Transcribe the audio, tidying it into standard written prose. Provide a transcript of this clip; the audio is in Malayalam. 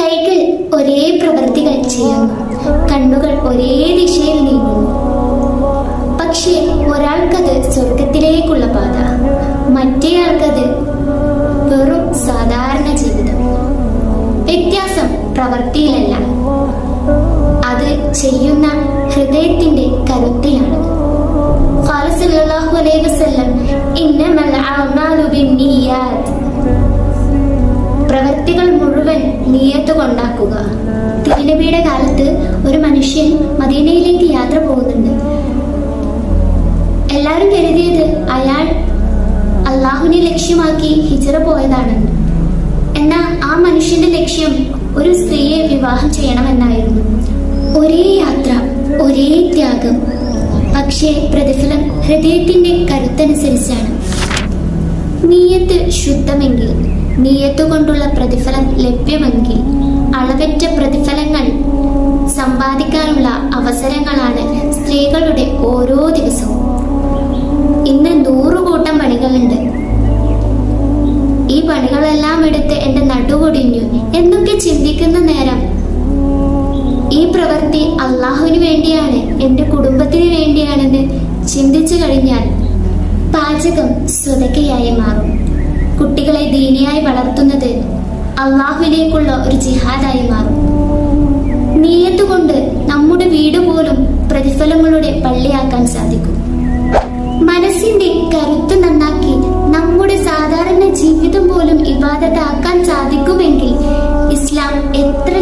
കൈകൾ ഒരേ പ്രവൃത്തികൾ ചെയ്യുന്നു, കണ്ണുകൾ ഒരേ ദിശയിൽ നീങ്ങുന്നു. പക്ഷേ ഒരാൾക്കത് സ്വർഗത്തിലേക്കുള്ള പാത, മറ്റേയാൾക്കത് വെറും സാധാരണ ജീവിതം. വ്യത്യാസം പ്രവൃത്തിയിലല്ല, അത് ചെയ്യുന്ന ഹൃദയത്തിന്റെ കരുത്തിലാണ്. ഖാല സല്ലല്ലാഹു അലൈഹി വസല്ലം, ഇന്നമൽ അഅ്മാലു ബിന്നിയാത്ത്. പ്രവൃത്തികൾ മുഴുവൻ നിയ്യത്ത് കൊണ്ടാക്കുക. തിരുനബിയുടെ കാലത്ത് ഒരു മനുഷ്യൻ മദീനയിലേക്ക് യാത്ര പോകുന്നുണ്ട്. എല്ലാവരും കരുതിയത് അയാൾ അള്ളാഹുവിനെ ലക്ഷ്യമാക്കി ഹിജ്റ പോയതാണെന്ന്. എന്നാൽ ആ മനുഷ്യന്റെ ലക്ഷ്യം ഒരു സ്ത്രീയെ വിവാഹം ചെയ്യണമെന്നായിരുന്നു. ഒരേ യാത്ര, ഒരേ ത്യാഗം, പക്ഷേ പ്രതിഫലം ഹൃദയത്തിന്റെ കരുത്തനുസരിച്ചാണ്. നീയത്ത് ശുദ്ധമെങ്കിൽ, നീയത്ത് കൊണ്ടുള്ള പ്രതിഫലം ലഭ്യമെങ്കിൽ, അളവറ്റ പ്രതിഫലങ്ങൾ സമ്പാദിക്കാനുള്ള അവസരങ്ങളാണ് സ്ത്രീകളുടെ ഓരോ ദിവസവും. ഇന്ന് 100 കൂട്ടം പണികളുണ്ട്. ഈ പണികളെല്ലാം എടുത്ത് എന്റെ നടുകൊടിഞ്ഞു എന്നൊക്കെ ചിന്തിക്കുന്ന നേരം ഈ പ്രവൃത്തി അള്ളാഹുവിന് വേണ്ടിയാണ്, എന്റെ കുടുംബത്തിന് വേണ്ടിയാണെന്ന് ചിന്തിച്ചു കഴിഞ്ഞാൽ പാചകം സ്വതക്കയായി മാറും. കുട്ടികളെ ദീനിയായി വളർത്തുന്നത് അള്ളാഹുവിലേക്കുള്ള ഒരു ജിഹാദായി മാറും. നീയത്ത് കൊണ്ട് നമ്മുടെ വീട് പോലും പ്രതിഫലങ്ങളുടെ പള്ളിയാക്കാൻ സാധിക്കും. മനസ്സിന്റെ കരുത്ത് നന്നാക്കി നമ്മുടെ സാധാരണ ജീവിതം പോലും ഇബാദത്താക്കാൻ സാധിക്കുമെങ്കിൽ ഇസ്ലാം എത്ര